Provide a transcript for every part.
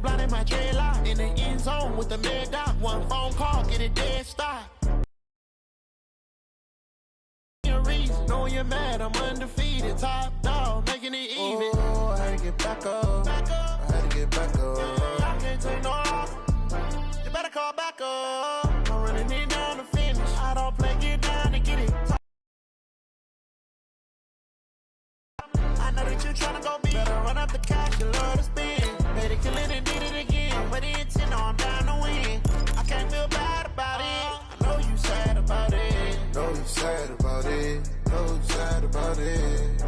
blind in my dreadlock. In the end zone with the mad dot. One phone call, get a dead stop. Knowing you're mad, I'm undefeated. Top dog, making it even. Oh, I had to get back up. I had to get back up. I can't take no off. You better call back up. I'm running it down to finish. I don't play, get down to get it. I know that you're trying to go big. Better run up the cash, you love to spend. Better kill it and did it again. But the intent, no, I'm down to win. I can't feel bad about it. I know you sad about it. Know you sad about it. Know you sad about it.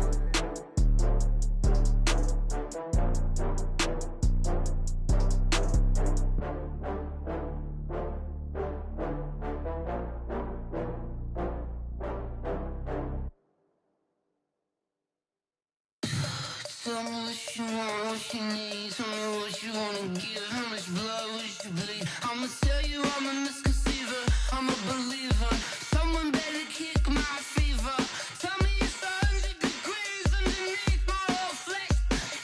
Tell me what you want, what you need. Tell me what you wanna give. How much blood would you bleed? I'ma tell you I'm a misconceiver. I'm a believer. Someone better kick my fever. Tell me it's 100 degrees underneath my whole flesh.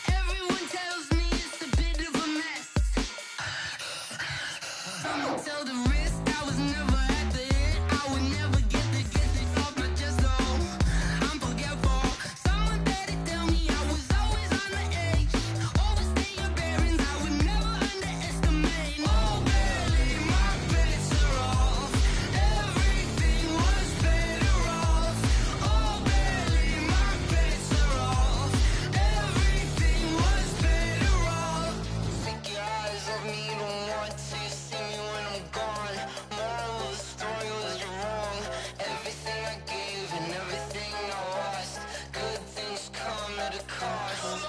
Everyone tells me it's a bit of a mess. I'ma tell the risk I was never at the end. I would never get it off my chest though. I'm forgetful. Someone better tell me I was always on the edge. Overstay your bearings, I would never underestimate. Oh, barely, my bets are off. Everything was better off. Oh, barely, my bets are off. Everything was better off. Take your eyes off me, don't want to see me when I'm gone. Moral of the story was you're wrong. Everything I gave and everything I lost. Good things come at a cost.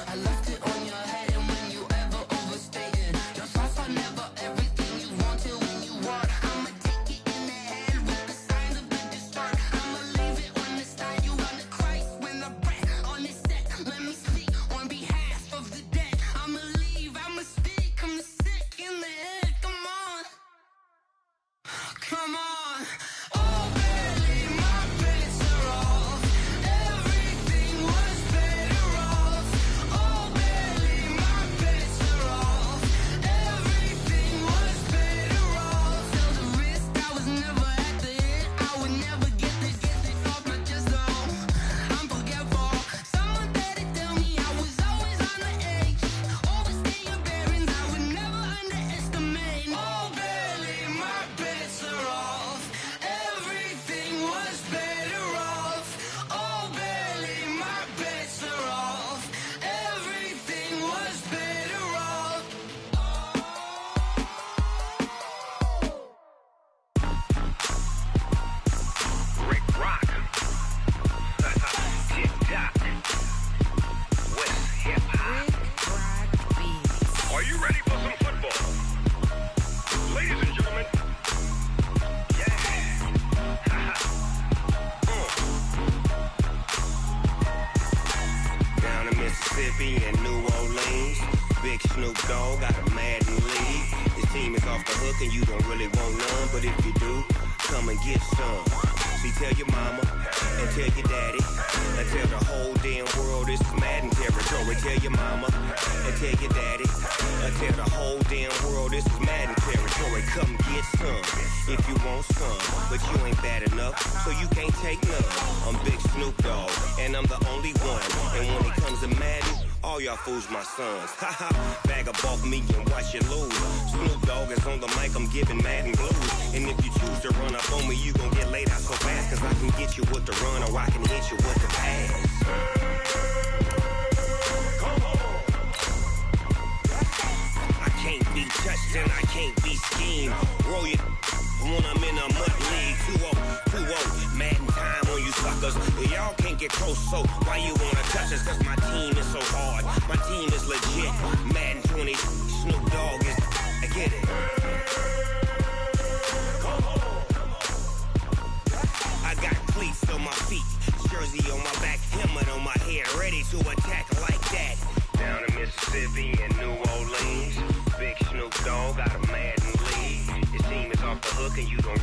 I left it on your head, and when you ever overstated, your thoughts are never everything you wanted when you want. I'ma take it in the head with the signs of the distort. I'ma leave it on the side. You on the Christ when the breath on this set. Let me speak on behalf of the dead. I'ma leave, I'ma speak. I'm sick in the head. Come on, come on. Oh, barely, my bets are off. Everything was better off. Oh, barely, my bets are off. Everything was better off. Tell the risk I was never at the end. I would never get it off my chest though. I'm forgetful. Someone better tell me I was always on the edge. Overstay your bearings, I would never underestimate. Oh, barely, my bets are off. Everything was better off. Oh, barely, my bets are off. Everything was better off. Rick Rock. TikTok. West Hip Hop. Are you ready for some football? Ladies and gentlemen. Yeah. Down in Mississippi and New Orleans, Big Snoop Dogg got a Madden league. His team is off the hook and you don't really want none, but if you do, come and get some. See, tell your mama and tell your daddy and tell the whole damn world this is Madden territory. Tell your mama and tell your daddy and tell the whole damn world this is Madden territory. Come get some if you want some, but you ain't bad enough, so you can't take none. I'm Big Snoop Dogg and I'm the only one. And when it comes to Madden, all y'all fools my sons. Haha, bag up off me and watch you lose. Snoop Dogg is on the mic, I'm giving Madden blues. And if you choose to run up on me, you gon' get laid out so fast. Cause I can get you with the run or I can hit you with the pass. I can't be touched and I can't be schemed. Roll your when I'm in a mud league. 2-0, Madden time on you suckers. Y'all can't get close, so why you wanna touch us? Cause my team is so hard, my team is legit. Madden 20, Snoop Dogg is, I get it. I got cleats on my feet, jersey on my back, helmet on my head, ready to attack like that. Down in Mississippi and New Orleans, Big Snoop Dogg got a Madden league. His team is off the hook and you don't.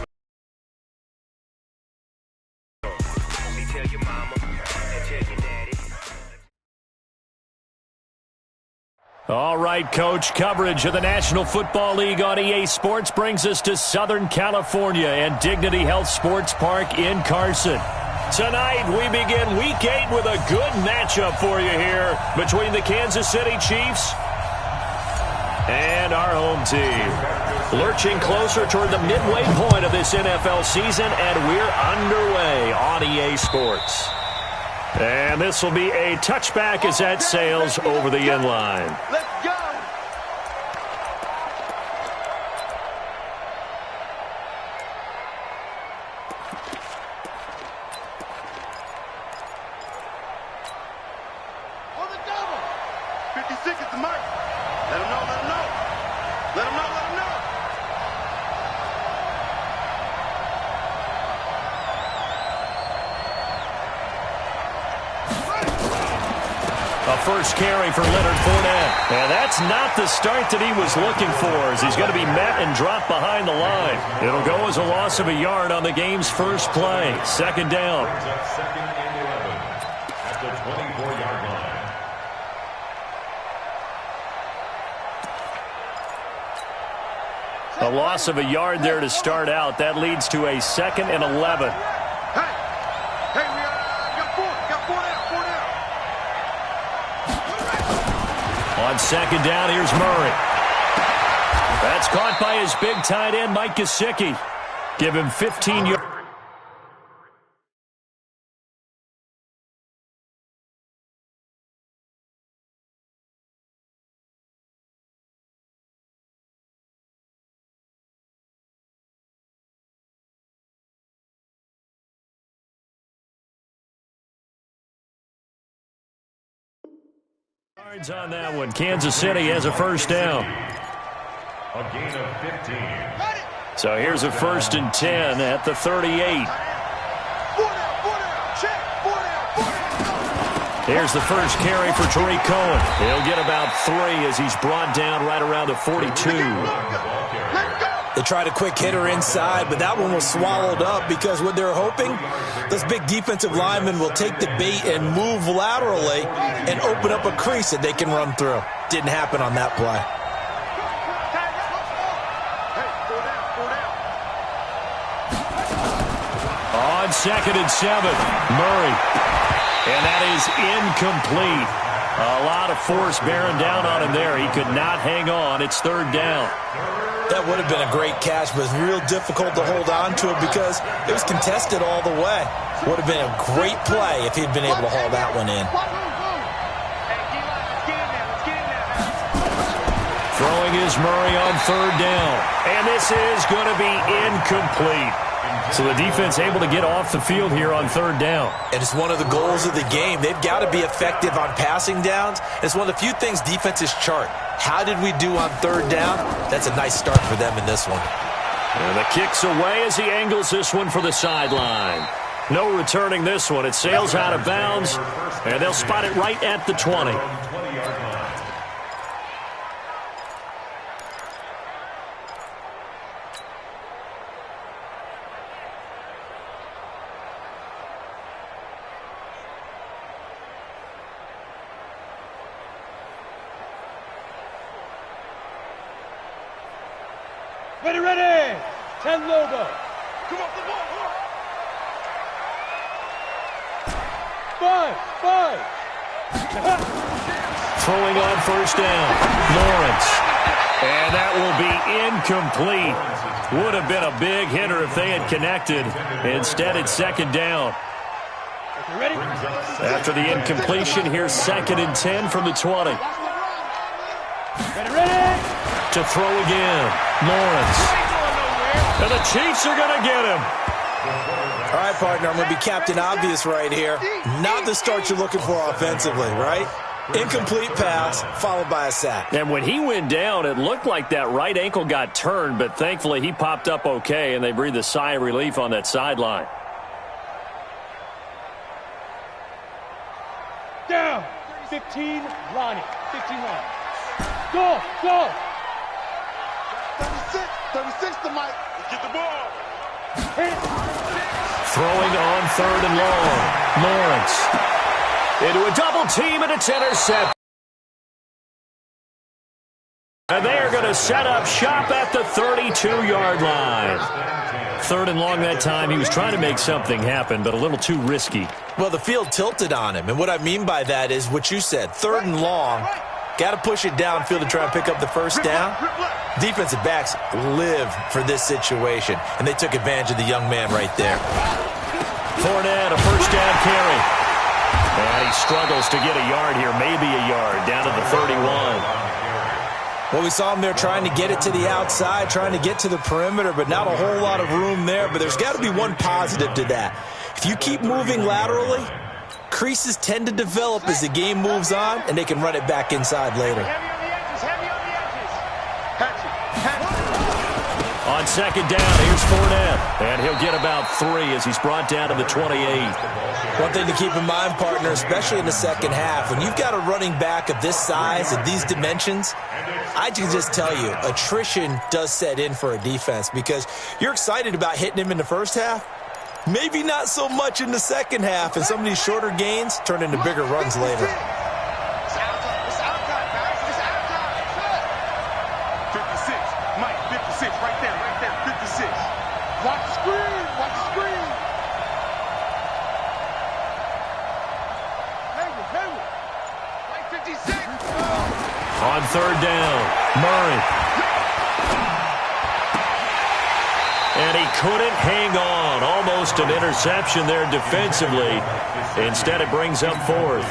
See, tell your mama and tell your daddy. All right, Coach, coverage of the National Football League on EA Sports brings us to Southern California and Dignity Health Sports Park in Carson. Tonight, we begin Week 8 with a good matchup for you here between the Kansas City Chiefs and our home team. Lurching closer toward the midway point of this NFL season, and we're underway on EA Sports. And this will be a touchback as that sails over the end line. Let's go. On the double. 56 is the mark. Let him know, let him know. Let him know, let him know. A first carry for Leonard Fournette. And that's not the start that he was looking for, as he's going to be met and dropped behind the line. It'll go as a loss of a yard on the game's first play. Second down. Second and 11 at the 24-yard line. A loss of a yard there to start out. That leads to a second and 11. Hey, we got four down. On second down, here's Murray. That's caught by his big tight end, Mike Gesicki. Give him 15 yards. On that one, Kansas City has a first down. A gain of 15. So here's a 1st and 10 at the 38. Here's the first carry for Tariq Cohen. He'll get about 3 as he's brought down right around the 42. They tried a quick hitter inside, but that one was swallowed up because what they're hoping, this big defensive lineman will take the bait and move laterally and open up a crease that they can run through. Didn't happen on that play. On second and 7, Murray. And that is incomplete. A lot of force bearing down on him there. He could not hang on. It's third down. That would have been a great catch, but it's real difficult to hold on to it because it was contested all the way. Would have been a great play if he'd been able to haul that one in. Throwing is Murray on third down. And this is going to be incomplete. So the defense able to get off the field here on third down. And it's one of the goals of the game. They've got to be effective on passing downs. It's one of the few things defenses chart. How did we do on third down? That's a nice start for them in this one. And the kick's away as he angles this one for the sideline. No returning this one. It sails out of bounds, and they'll spot it right at the 20. Ready. 10 logo. Come on. 5. Throwing on first down, Lawrence. And that will be incomplete. Would have been a big hitter if they had connected. Instead, it's second down. Ready? After the incompletion, here's second and 10 from the 20. Ready. To throw again, Lawrence. And the Chiefs are going to get him. All right, partner, I'm going to be Captain Obvious right here. Not the start you're looking for offensively, right? Incomplete pass, followed by a sack. And when he went down, it looked like that right ankle got turned, but thankfully he popped up okay, and they breathed a sigh of relief on that sideline. Down. 15, Lonnie. 15 Lonnie. Go. 36 to Mike. Get the ball. Throwing on third and long. Lawrence into a double team, and it's intercepted. And they are going to set up shop at the 32-yard line. 3rd and long that time. He was trying to make something happen, but a little too risky. Well, the field tilted on him, and what I mean by that is what you said. 3rd and long, got to push it downfield to try and pick up the first down. Defensive backs live for this situation, and they took advantage of the young man right there. Fournette, a first down carry. And he struggles to get a yard here, maybe a yard, down to the 31. Well, we saw him there trying to get it to the outside, trying to get to the perimeter, but not a whole lot of room there. But there's got to be one positive to that. If you keep moving laterally, creases tend to develop as the game moves on, and they can run it back inside later. On 2nd down, here's Fournette. And he'll get about 3 as he's brought down to the 28. One thing to keep in mind, partner, especially in the second half, when you've got a running back of this size, of these dimensions, I can just tell you, attrition does set in for a defense because you're excited about hitting him in the first half. Maybe not so much in the second half, and some of these shorter gains turn into bigger runs later. 56, Mike, 56, right there, 56. Watch the screen, watch the screen. Hayward, right 56. On 3rd down, Murray. And he couldn't hang on. Almost an interception there defensively. Instead, it brings up 4th.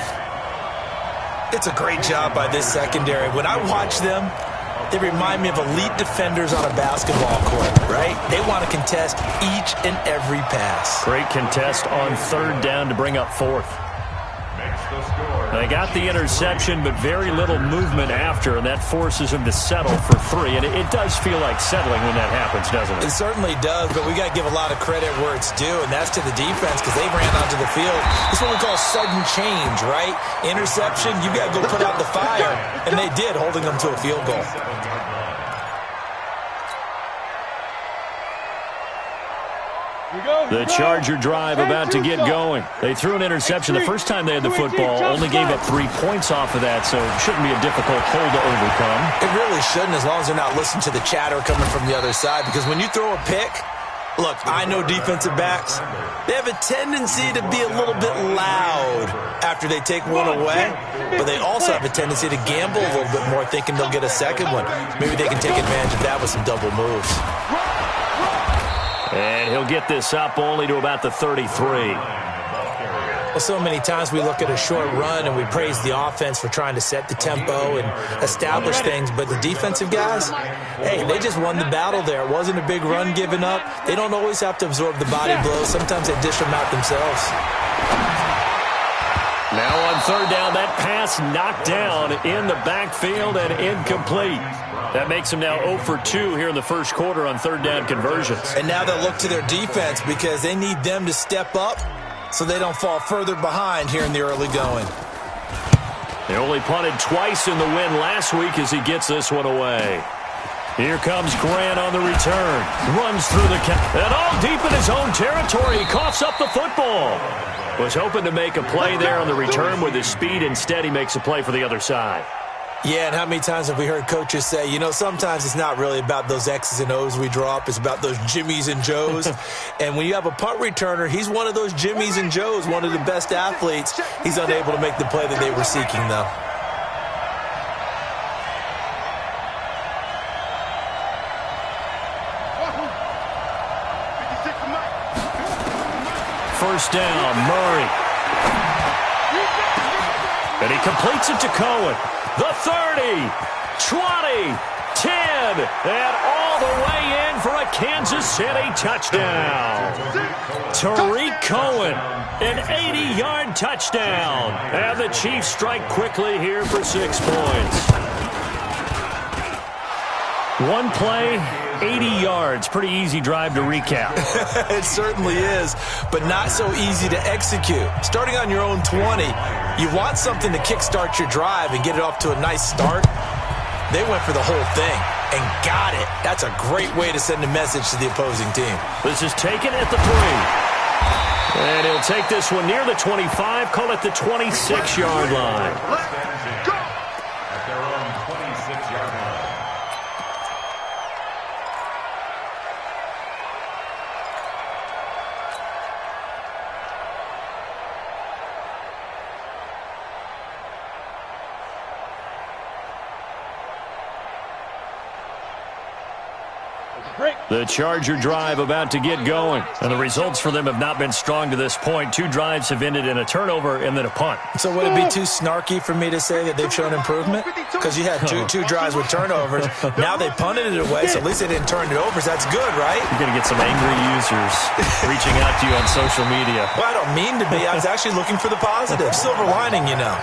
It's a great job by this secondary. When I watch them, they remind me of elite defenders on a basketball court, right? They want to contest each and every pass. Great contest on 3rd down to bring up 4th. They got the interception, but very little movement after, and that forces him to settle for 3. And it does feel like settling when that happens, doesn't it? It certainly does, but we got to give a lot of credit where it's due, and that's to the defense because they ran onto the field. This is what we call sudden change, right? Interception, you got to go put out the fire, and they did, holding them to a field goal. The Charger drive about to get going. They threw an interception the first time they had the football, only gave up 3 points off of that, so it shouldn't be a difficult hole to overcome. It really shouldn't, as long as they're not listening to the chatter coming from the other side, because when you throw a pick, look, I know defensive backs, they have a tendency to be a little bit loud after they take one away, but they also have a tendency to gamble a little bit more, thinking they'll get a second one. Maybe they can take advantage of that with some double moves. And he'll get this up only to about the 33. Well, so many times we look at a short run and we praise the offense for trying to set the tempo and establish things, but the defensive guys, hey, they just won the battle there. It wasn't a big run given up. They don't always have to absorb the body blows. Sometimes they dish them out themselves. Now on 3rd down, that pass knocked down in the backfield and incomplete. That makes them now 0 for 2 here in the first quarter on 3rd down conversions. And now they'll look to their defense because they need them to step up so they don't fall further behind here in the early going. They only punted twice in the win last week as he gets this one away. Here comes Grant on the return. Runs through the and all deep in his own territory. He coughs up the football. Was hoping to make a play there on the return with his speed. Instead, he makes a play for the other side. Yeah, and how many times have we heard coaches say, you know, sometimes it's not really about those X's and O's we draw up. It's about those Jimmies and Joes. And when you have a punt returner, he's one of those Jimmies and Joes, one of the best athletes. He's unable to make the play that they were seeking, though. First down, Murray. And he completes it to Cohen. The 30, 20, 10, and all the way in for a Kansas City touchdown. Tariq Cohen, an 80-yard touchdown. And the Chiefs strike quickly here for 6 points. One play, 80 yards. Pretty easy drive to recap. It certainly is, but not so easy to execute. Starting on your own 20, you want something to kickstart your drive and get it off to a nice start. They went for the whole thing and got it. That's a great way to send a message to the opposing team. This is taken at the 3. And he'll take this one near the 25, call it the 26-yard line. The Charger drive about to get going. And the results for them have not been strong to this point. 2 drives have ended in a turnover and then a punt. So would it be too snarky for me to say that they've shown improvement? Because you had two drives with turnovers. Now they punted it away, so at least they didn't turn it over. So that's good, right? You're going to get some angry users reaching out to you on social media. Well, I don't mean to be. I was actually looking for the positive. Silver lining, you know.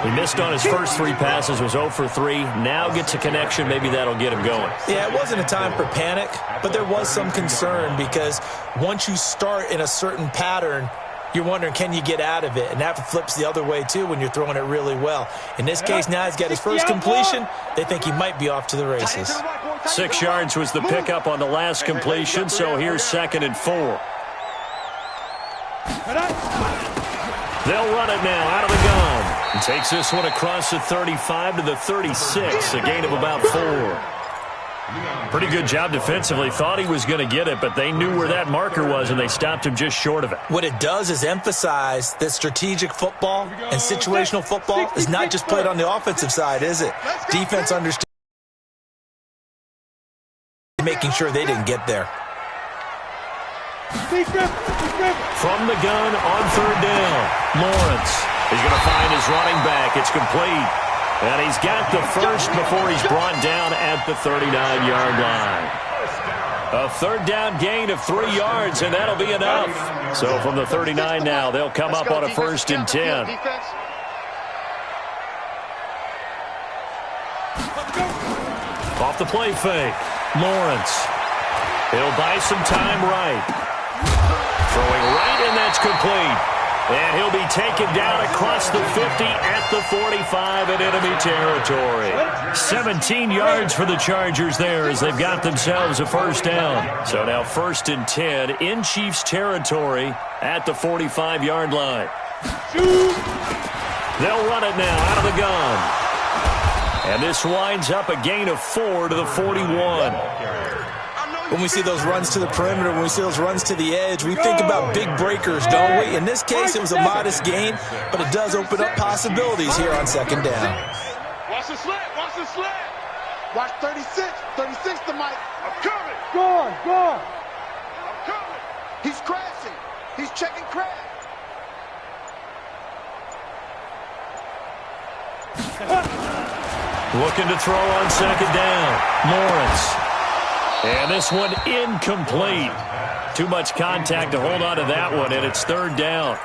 He missed on his first 3 passes, was 0 for 3. Now gets a connection. Maybe that'll get him going. Yeah, it wasn't a time for panic, but there was some concern because once you start in a certain pattern, you're wondering, can you get out of it? And that flips the other way, too, when you're throwing it really well. In this case, now he's got his first completion. They think he might be off to the races. 6 yards was the pickup on the last completion, so here's 2nd and 4. They'll run it now out of the gun. And takes this one across the 35 to the 36, a gain of about 4. Pretty good job defensively. Thought he was going to get it, but they knew where that marker was, and they stopped him just short of it. What it does is emphasize that strategic football and situational football is not just played on the offensive side, is it? Defense understands making sure they didn't get there. From the gun on 3rd down, Lawrence is going to find his running back. It's complete. And he's got the first before he's brought down at the 39-yard line. A 3rd down gain of 3 yards, and that'll be enough. So from the 39 now, they'll come up on a 1st and 10. Off the play fake, Lawrence. He'll buy some time right. Throwing right, and that's complete. And he'll be taken down across the 50 at the 45 in enemy territory. 17 yards for the Chargers there as they've got themselves a 1st down. So now 1st and 10 in Chiefs territory at the 45-yard line. They'll run it now out of the gun. And this winds up a gain of 4 to the 41. When we see those runs to the perimeter, when we see those runs to the edge, we think about big breakers, don't we? In this case, it was a modest gain, but it does open up possibilities here on 2nd down. Watch the slant, watch the slant. Watch 36, 36 to Mike. I'm coming. Gone. I'm coming. He's crashing. He's checking crash. Looking to throw on 2nd down, Lawrence. And this one incomplete. Too much contact to hold on to that one, and it's 3rd down.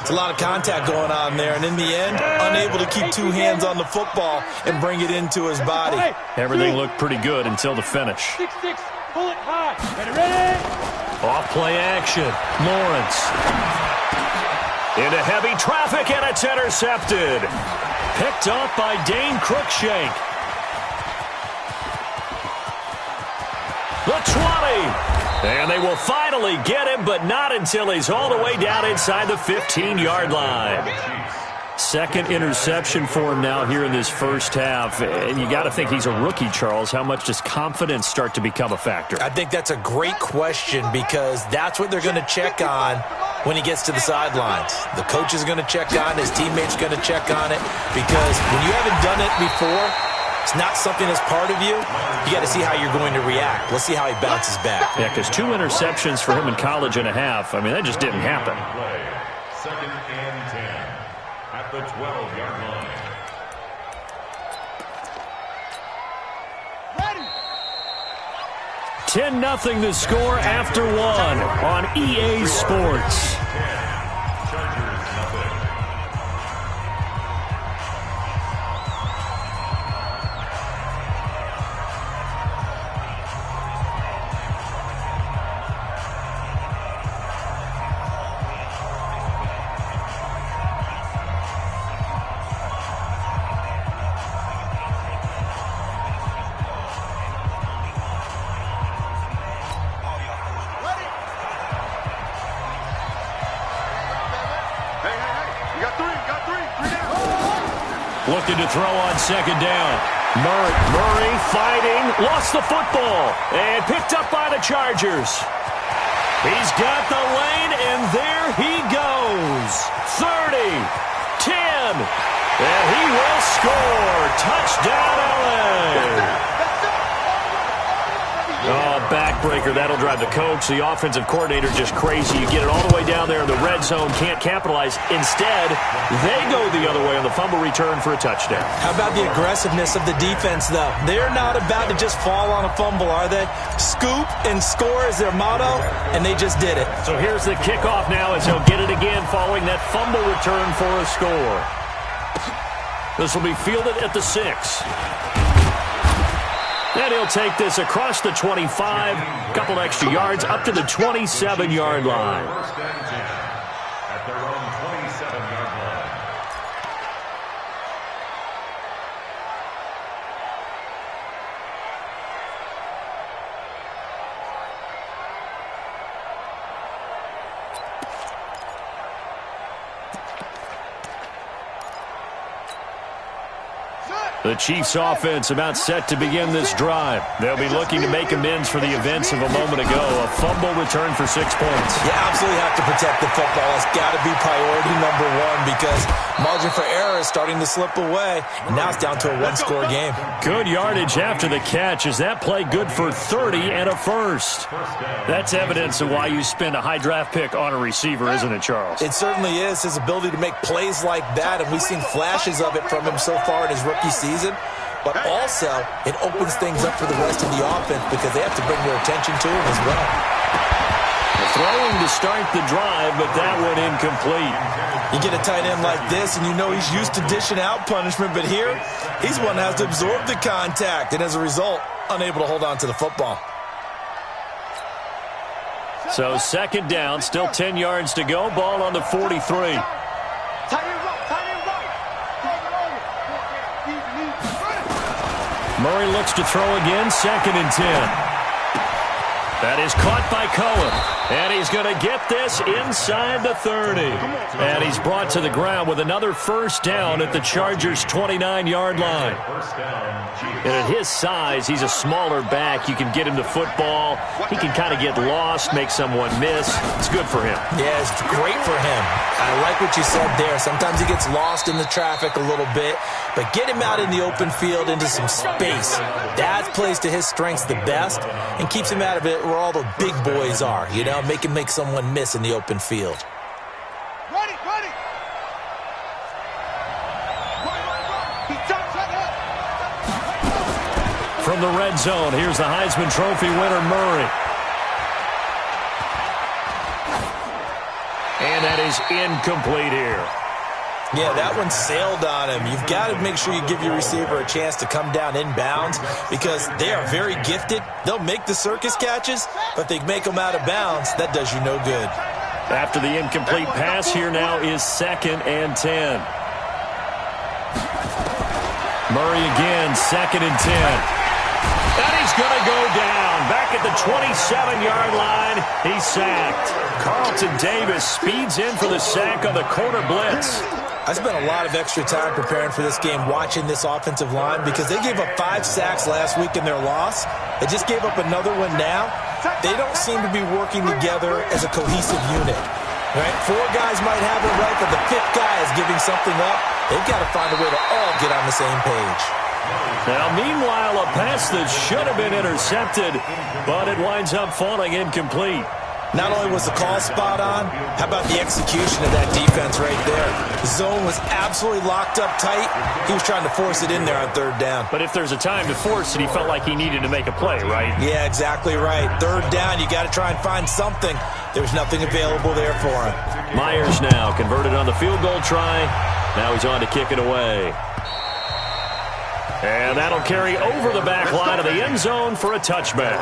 It's a lot of contact going on there, and in the end, unable to keep 2 hands on the football and bring it into his body. Everything looked pretty good until the finish. 6-6, pull it high. Ready? Off play action, Lawrence. Into heavy traffic, and it's intercepted. Picked off by Dane Cruikshank. The 20. And they will finally get him, but not until he's all the way down inside the 15-yard line. 2nd interception for him now here in this 1st half. And you got to think he's a rookie, Charles. How much does confidence start to become a factor? I think that's a great question because that's what they're going to check on when he gets to the sidelines. The coach is going to check on it. His teammates are going to check on it because when you haven't done it before, it's not something that's part of you. You got to see how you're going to react. Let's see how he bounces back. Yeah, because 2 interceptions for him in college and a half. I mean, that just didn't happen. 2nd and 10 at the 12-yard line. 10-0 the score after 1 on EA Sports. Looking to throw on 2nd down. Murray fighting, lost the football, and picked up by the Chargers. He's got the lane, and there he goes. 30, 10, and he will score. Touchdown, LA. playmaker. That'll drive the coach, the offensive coordinator, just crazy. You get it all the way down there in the red zone, can't capitalize. Instead, they go the other way on the fumble return for a touchdown. How about the aggressiveness of the defense, though? They're not about to just fall on a fumble, are they? Scoop and score is their motto, and they just did it. So here's the kickoff now as he'll get it again following that fumble return for a score. This will be fielded at the 6. And he'll take this across the 25, a couple extra yards, up to the 27-yard line. First and 10 at their own 27-yard line. The Chiefs' offense about set to begin this drive. They'll be looking to make amends for the events of a moment ago. A fumble return for 6 points. You absolutely have to protect the football. It's got to be priority number one because margin for error is starting to slip away. And now it's down to a one-score game. Good yardage after the catch. Is that play good for 30 and a first? That's evidence of why you spend a high draft pick on a receiver, isn't it, Charles? It certainly is. His ability to make plays like that, and we've seen flashes of it from him so far in his rookie season. But also, it opens things up for the rest of the offense because they have to bring their attention to him as well. Throwing to start the drive, but that one incomplete. You get a tight end like this, and you know he's used to dishing out punishment, but here, he's one that has to absorb the contact, and as a result, unable to hold on to the football. So second down, still 10 yards to go, ball on the 43. Murray looks to throw again, 2nd and 10. That is caught by Cohen, and he's going to get this inside the 30. And he's brought to the ground with another first down at the Chargers' 29-yard line. And at his size, he's a smaller back. You can get him the football. He can kind of get lost, make someone miss. It's good for him. Yeah, it's great for him. I like what you said there. Sometimes he gets lost in the traffic a little bit, but get him out in the open field into some space. That plays to his strengths the best and keeps him out of it where all the big boys are, you know, make someone miss in the open field. Ready. From the red zone, here's the Heisman Trophy winner, Murray. And that is incomplete here. Yeah, that one sailed on him. You've got to make sure you give your receiver a chance to come down inbounds because they are very gifted. They'll make the circus catches, but they make them out of bounds. That does you no good. After the incomplete pass, here now is 2nd and 10. Murray again, 2nd and 10. And he's going to go down. Back at the 27-yard line, he's sacked. Carlton Davis speeds in for the sack on the corner blitz. I spent a lot of extra time preparing for this game watching this offensive line because they gave up 5 sacks last week in their loss. They just gave up another one now. They don't seem to be working together as a cohesive unit. Right? 4 guys might have it right, but the 5th guy is giving something up. They've got to find a way to all get on the same page. Now, meanwhile, a pass that should have been intercepted, but it winds up falling incomplete. Not only was the call spot on, how about the execution of that defense right there? The zone was absolutely locked up tight. He was trying to force it in there on 3rd down. But if there's a time to force it, he felt like he needed to make a play, right? Yeah, exactly right. 3rd down, you got to try and find something. There's nothing available there for him. Myers now converted on the field goal try. Now he's on to kick it away. And that'll carry over the back line of the end zone for a touchback.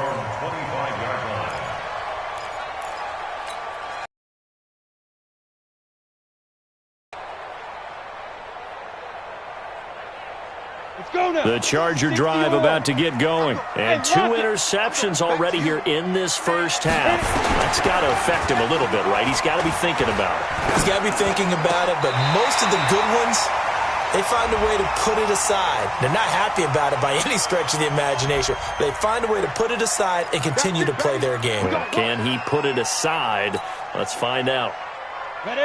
The Charger drive about to get going. And 2 interceptions already here in this first half. That's got to affect him a little bit, right? He's got to be thinking about it. He's got to be thinking about it, but most of the good ones, they find a way to put it aside. They're not happy about it by any stretch of the imagination. They find a way to put it aside and continue to play their game. Can he put it aside? Let's find out.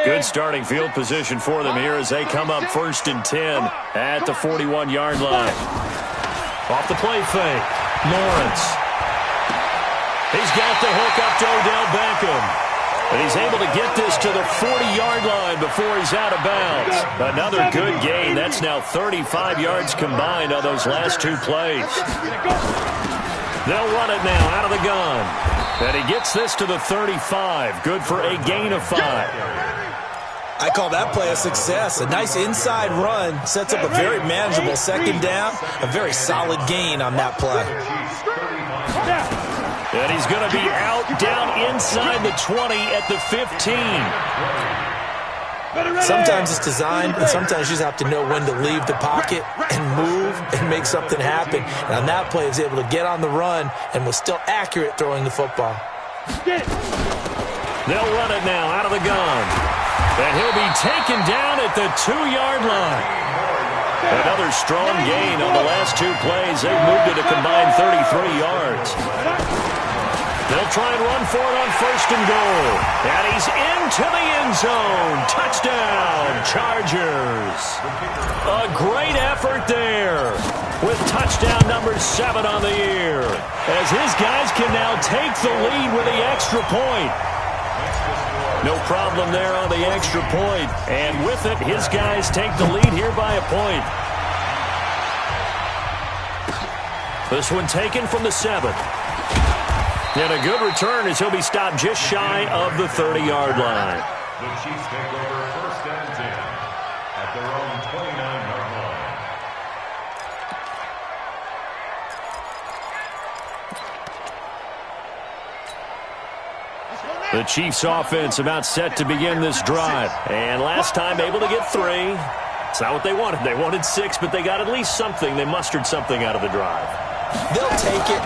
Good starting field position for them here as they come up 1st and 10 at the 41-yard line. Off the play fake, Lawrence. He's got the hook up to Odell Beckham. And he's able to get this to the 40-yard line before he's out of bounds. Another good gain. That's now 35 yards combined on those last two plays. They'll run it now out of the gun. And he gets this to the 35. Good for a gain of 5. I call that play a success. A nice inside run sets up a very manageable second down. A very solid gain on that play. And he's going to be out down inside the 20 at the 15. Sometimes it's designed, and sometimes you just have to know when to leave the pocket and move and make something happen. And on that play, he was able to get on the run and was still accurate throwing the football. They'll run it now out of the gun. And he'll be taken down at the 2-yard line. Another strong gain on the last two plays. They've moved it a combined 33 yards. They'll try and run for it on 1st and goal. And he's into the end zone. Touchdown, Chargers. A great effort there with touchdown number 7 on the year, as his guys can now take the lead with the extra point. No problem there on the extra point. And with it, his guys take the lead here by a point. This one taken from the 7. And a good return as he'll be stopped just shy of the 30-yard line. The Chiefs take over 1st and 10 at their own 29-yard line. The Chiefs offense about set to begin this drive. And last time able to get 3. It's not what they wanted. They wanted 6, but they got at least something. They mustered something out of the drive. They'll take it.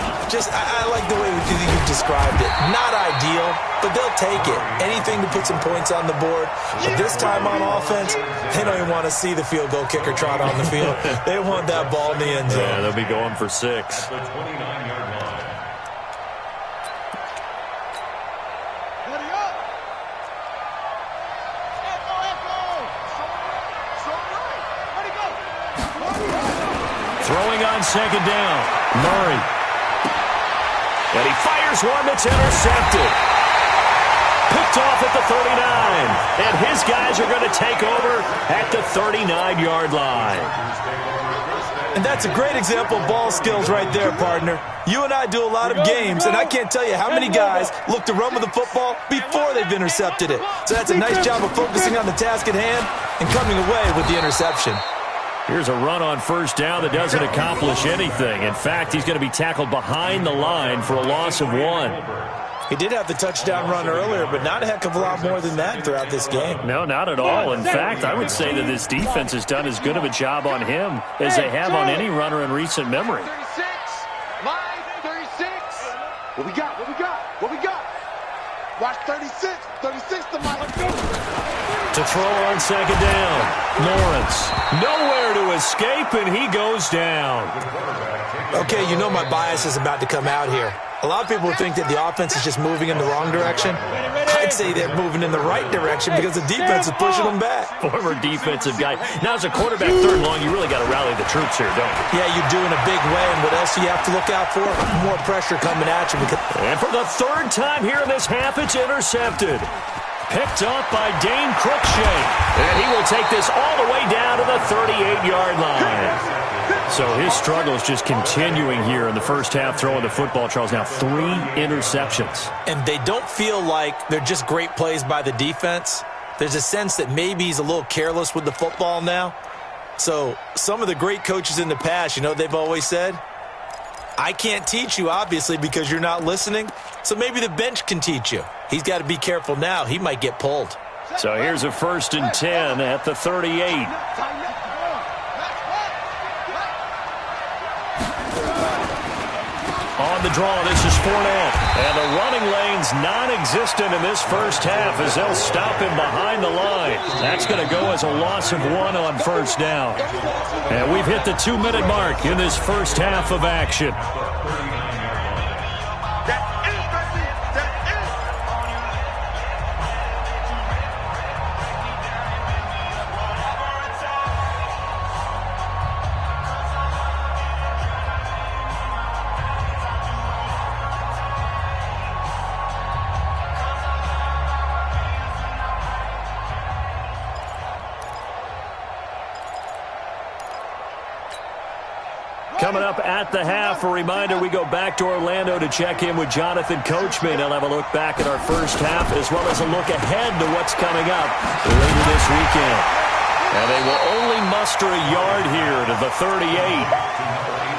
I like the way you described it. Not ideal, but they'll take it. Anything to put some points on the board. But this time on offense, they don't even want to see the field goal kicker trot on the field. They want that ball in the end zone. Yeah, they'll be going for 6. At the 29-yard line. Throwing on 2nd down. Murray. And he fires one that's intercepted. Picked off at the 39. And his guys are going to take over at the 39-yard line. And that's a great example of ball skills right there, partner. You and I do a lot of games, and I can't tell you how many guys look to run with the football before they've intercepted it. So that's a nice job of focusing on the task at hand and coming away with the interception. Here's a run on 1st down that doesn't accomplish anything. In fact, he's going to be tackled behind the line for a loss of 1. He did have the touchdown run earlier, but not a heck of a lot more than that throughout this game. No, not at all. In fact, I would say that this defense has done as good of a job on him as they have on any runner in recent memory. 36, line 36. What we got? What we got? What we got? Watch 36. 36 to my. To throw on 2nd down. Lawrence. Nowhere to escape, and he goes down. Okay, you know my bias is about to come out here. A lot of people think that the offense is just moving in the wrong direction. I'd say they're moving in the right direction because the defense is pushing them back. Former defensive guy. Now, as a quarterback 3rd and long, you really got to rally the troops here, don't you? Yeah, you do in a big way. And what else do you have to look out for? More pressure coming at you. And for the 3rd time here in this half, it's intercepted. Picked up by Dane Cruikshank. And he will take this all the way down to the 38-yard line. So his struggle is just continuing here in the first half, throwing the football, Charles. Now 3 interceptions. And they don't feel like they're just great plays by the defense. There's a sense that maybe he's a little careless with the football now. So some of the great coaches in the past, you know, they've always said, I can't teach you, obviously, because you're not listening. So maybe the bench can teach you. He's got to be careful now. He might get pulled. So here's a 1st and 10 at the 38. On the draw, this is Fournette. And the running lane's non-existent in this first half as they'll stop him behind the line. That's going to go as a loss of 1 on 1st down. And we've hit the 2-minute mark in this first half of action. Coming up at the half, a reminder, we go back to Orlando to check in with Jonathan Coachman. He'll have a look back at our first half as well as a look ahead to what's coming up later this weekend. And they will only muster a yard here to the 38.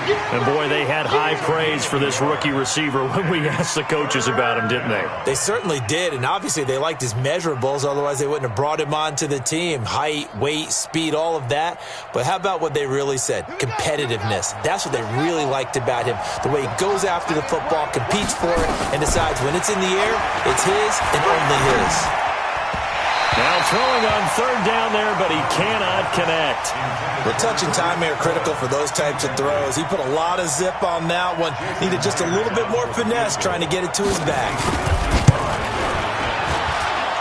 And, boy, they had high praise for this rookie receiver when we asked the coaches about him, didn't they? They certainly did, and obviously they liked his measurables. Otherwise, they wouldn't have brought him onto the team. Height, weight, speed, all of that. But how about what they really said? Competitiveness. That's what they really liked about him. The way he goes after the football, competes for it, and decides when it's in the air, it's his and only his. Now throwing on third down there, but he cannot connect. The touch and time are critical for those types of throws. He put a lot of zip on that one. Needed just a little bit more finesse trying to get it to his back.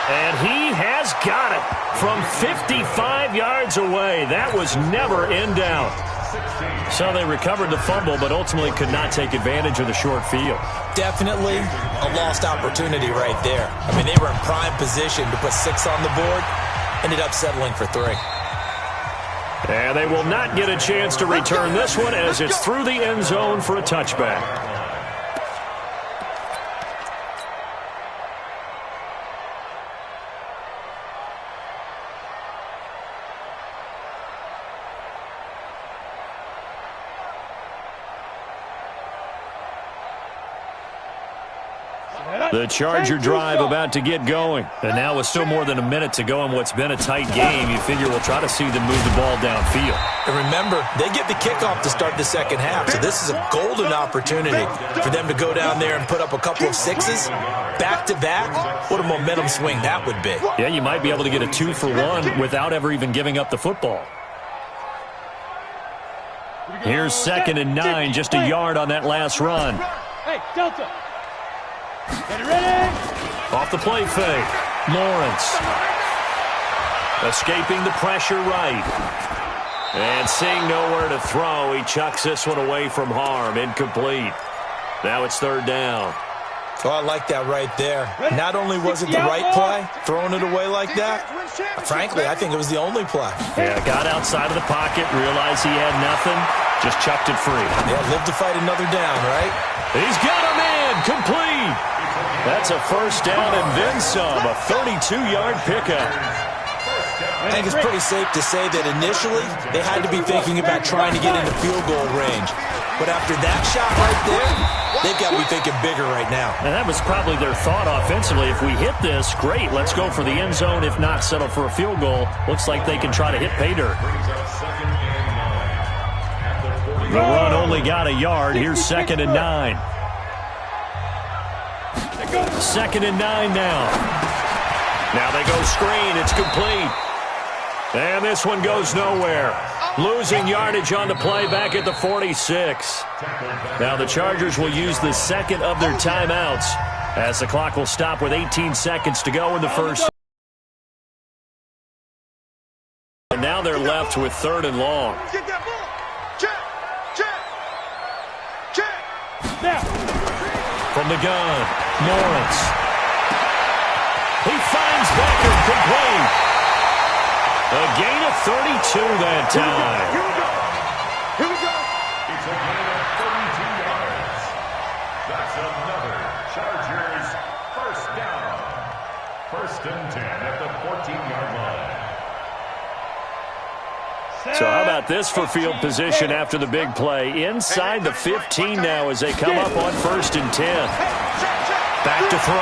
And he has got it from 55 yards away. That was never in doubt. So they recovered the fumble, but ultimately could not take advantage of the short field. Definitely a lost opportunity right there. I mean, they were in prime position to put 6 on the board. Ended up settling for 3. And they will not get a chance to return this one as it's through the end zone for a touchback. The Charger drive about to get going. And now with still more than a minute to go in what's been a tight game, you figure we'll try to see them move the ball downfield. And remember, they get the kickoff to start the second half, so this is a golden opportunity for them to go down there and put up a couple of 6s back-to-back. What a momentum swing that would be. Yeah, you might be able to get a 2-for-1 without ever even giving up the football. Here's 2nd and 9, just a yard on that last run. Hey, Delta. Get ready. Off the play fake. Lawrence. Escaping the pressure right. And seeing nowhere to throw, he chucks this one away from harm. Incomplete. Now it's 3rd down. Oh, I like that right there. Not only was it the right play, throwing it away like that, frankly, I think it was the only play. Yeah, got outside of the pocket, realized he had nothing, just chucked it free. Yeah, live to fight another down, right? He's got him in, complete. That's a 1st down and then some, a 32-yard pickup. I think it's pretty safe to say that initially they had to be thinking about trying to get into field goal range. But after that shot right there, they've got to be thinking bigger right now. And that was probably their thought offensively. If we hit this, great, let's go for the end zone. If not, settle for a field goal. Looks like they can try to hit pay dirt. The run only got a yard. Here's 2nd and 9. 2nd and 9 now. Now they go screen. It's complete. And this one goes nowhere. Losing yardage on the play back at the 46. Now the Chargers will use the 2nd of their timeouts as the clock will stop with 18 seconds to go in the first. And now they're left with 3rd and long. From the gun, Lawrence. He finds Becker, complete. A gain of 32 that time. Here we go. It's a gain of 32 yards. That's another Chargers 1st down. 1st and 10 at the 14-yard line. So how about this for field position after the big play? Inside the 15 now as they come up on 1st and 10. Back to throw.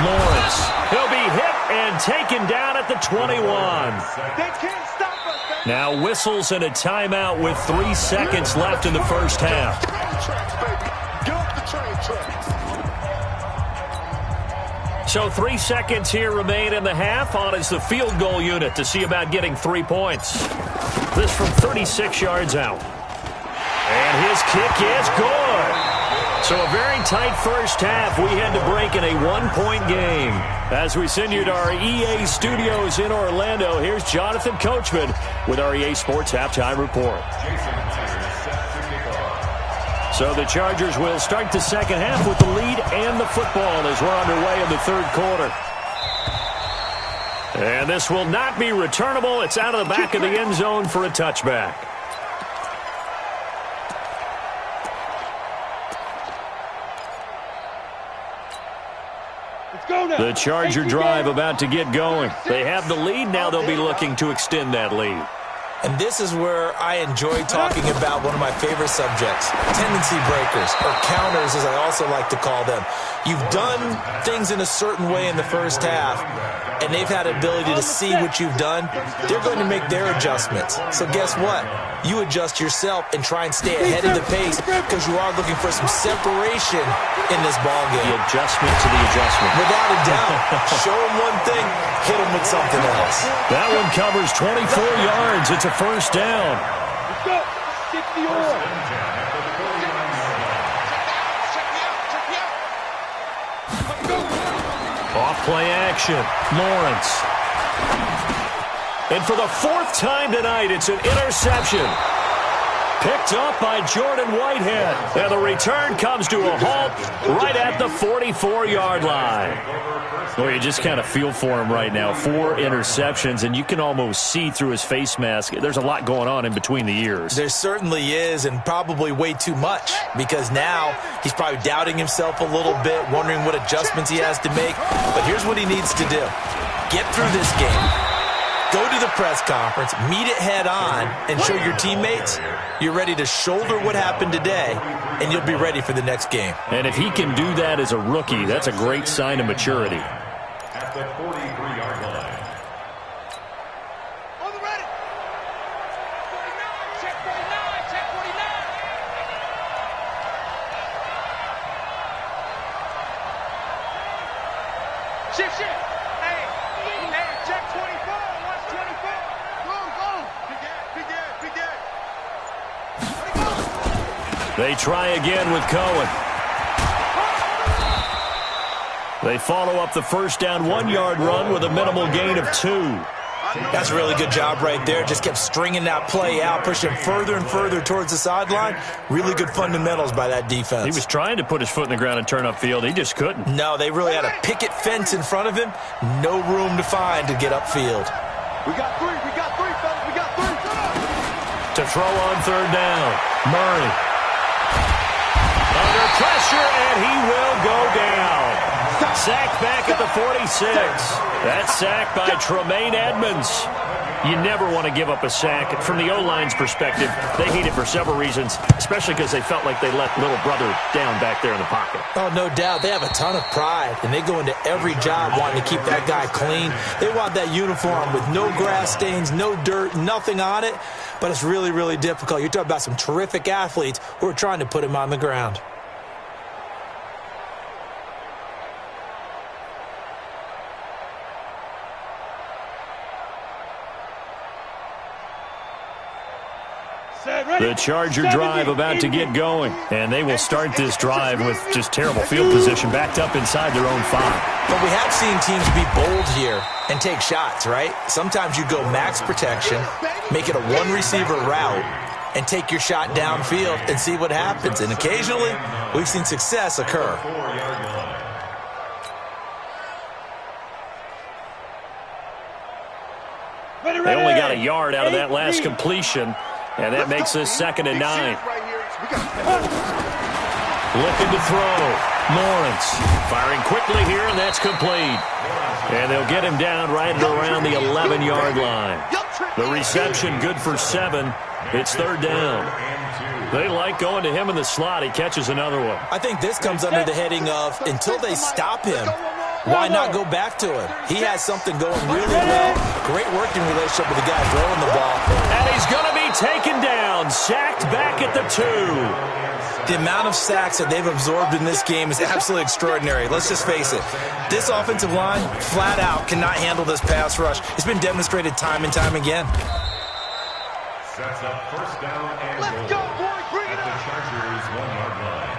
Lawrence. He'll be hit and taken down at the 21. Now whistles and a timeout with 3 seconds left in the first half. So 3 seconds here remain in the half. On is the field goal unit to see about getting 3 points. This from 36 yards out. And his kick is good. So a very tight first half. We had to break in a 1-point game. As we send you to our EA studios in Orlando, here's Jonathan Coachman with our EA Sports Halftime Report. So the Chargers will start the second half with the lead and the football as we're underway in the 3rd quarter. And this will not be returnable. It's out of the back of the end zone for a touchback. The Charger drive about to get going. They have the lead. Now they'll be looking to extend that lead. And this is where I enjoy talking about one of my favorite subjects, tendency breakers, or counters as I also like to call them. You've done things in a certain way in the first half, and they've had ability to see what you've done. They're going to make their adjustments. So guess what? You adjust yourself and try and stay ahead of the pace because you are looking for some separation in this ballgame. The adjustment to the adjustment. Without a doubt. Show them one thing, hit them with something else. That one covers 24 yards. It's a first down. Let's go. 60 or. Off play action. Lawrence. And for the fourth time tonight, it's an interception. Picked up by Jordan Whitehead. And the return comes to a halt right at the 44-yard line. Well, you just kind of feel for him right now. 4 interceptions, and you can almost see through his face mask. There's a lot going on in between the ears. There certainly is, and probably way too much, because now he's probably doubting himself a little bit, wondering what adjustments he has to make. But here's what he needs to do. Get through this game. Go to the press conference, meet it head on, and show your teammates you're ready to shoulder what happened today, and you'll be ready for the next game. And if he can do that as a rookie, that's a great sign of maturity. At the 43-yard line. On the ready. 49, check 49, check 49. Shift. Hey, check 24. What's 24? Go. Big Ed. They try again with Cohen. They follow up the first down 1-yard run with a minimal gain of 2. That's a really good job right there. Just kept stringing that play out, pushing further and further towards the sideline. Really good fundamentals by that defense. He was trying to put his foot in the ground and turn upfield. He just couldn't. No, they really had a picket fence in front of him. No room to find to get upfield. We got three, fellas. We got three. To throw on third down, Murray. Under pressure, and he will go down. Sacked back at the 46. That's sacked by Tremaine Edmonds. You never want to give up a sack. From the O-line's perspective, they hate it for several reasons, especially because they felt like they let little brother down back there in the pocket. Oh, no doubt. They have a ton of pride, and they go into every job wanting to keep that guy clean. They want that uniform with no grass stains, no dirt, nothing on it, but it's really, really difficult. You're talking about some terrific athletes who are trying to put him on the ground. The Charger drive about to get going, and they will start this drive with just terrible field position, backed up inside their own 5. But we have seen teams be bold here and take shots, right? Sometimes you go max protection, make it a one-receiver route, and take your shot downfield and see what happens. And occasionally, we've seen success occur. They only got a yard out of that last completion. And that makes this 2nd and 9. Looking to throw. Lawrence firing quickly here, and that's complete. And they'll get him down right at around the 11-yard line. The reception good for 7. It's third down. They like going to him in the slot. He catches another one. I think this comes under the heading of until they stop him, why not go back to him? He has something going really well. Great working relationship with the guy throwing the ball. And he's going to be taken down. Sacked back at the 2. The amount of sacks that they've absorbed in this game is absolutely extraordinary. Let's just face it. This offensive line, flat out, cannot handle this pass rush. It's been demonstrated time and time again. Sets up first down and Let's go, boys. Bring it at the up. Chargers' 1-yard line.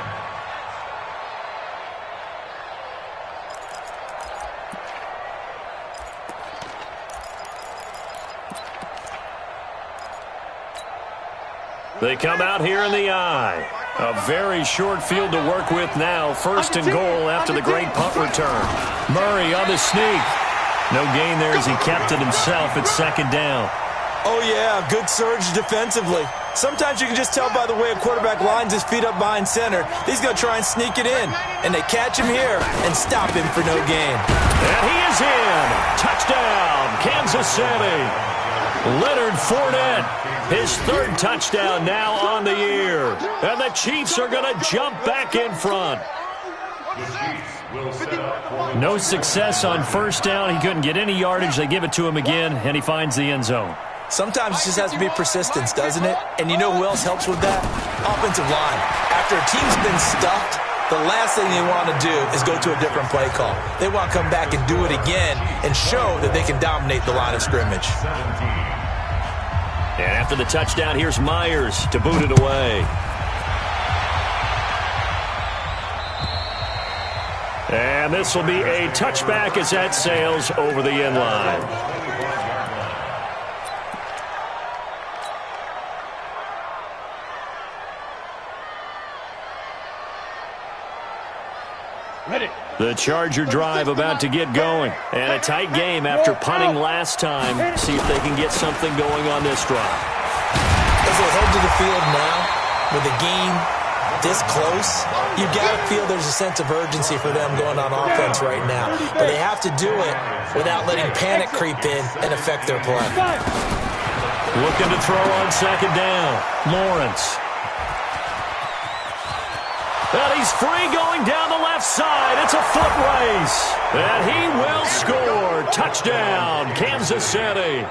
They come out here in the eye. A very short field to work with now. 1st and goal after the great punt return. Murray on the sneak. No gain there as he kept it himself at 2nd down. Oh, yeah, good surge defensively. Sometimes you can just tell by the way a quarterback lines his feet up behind center. He's going to try and sneak it in. And they catch him here and stop him for no gain. And he is in. Touchdown, Kansas City. Leonard Fournette, his third touchdown now on the year. And the Chiefs are going to jump back in front. No success on first down. He couldn't get any yardage. They give it to him again, and he finds the end zone. Sometimes it just has to be persistence, doesn't it? And you know who else helps with that? Offensive line. After a team's been stuffed, the last thing they want to do is go to a different play call. They want to come back and do it again and show that they can dominate the line of scrimmage. And after the touchdown, here's Myers to boot it away. And this will be a touchback as that sails over the end line. The Charger drive about to get going. And a tight game after punting last time. See if they can get something going on this drive. As they head to the field now, with the game this close, you've got to feel there's a sense of urgency for them going on offense right now. But they have to do it without letting panic creep in and affect their play. Looking to throw on second down. Lawrence. And he's free going down the left side. It's a foot race. And he will score. Touchdown, Kansas City.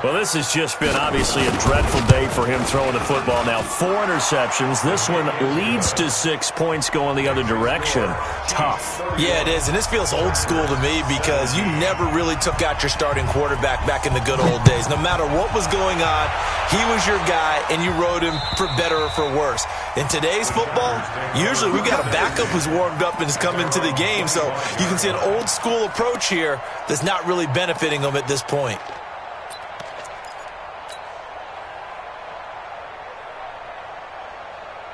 Well, this has just been obviously a dreadful day for him throwing the football. Now, 4 interceptions. This one leads to 6 points going the other direction. Tough. Yeah, it is. And this feels old school to me because you never really took out your starting quarterback back in the good old days. No matter what was going on, he was your guy, and you rode him for better or for worse. In today's football, usually we've got a backup who's warmed up and has come into the game. So you can see an old school approach here that's not really benefiting them at this point.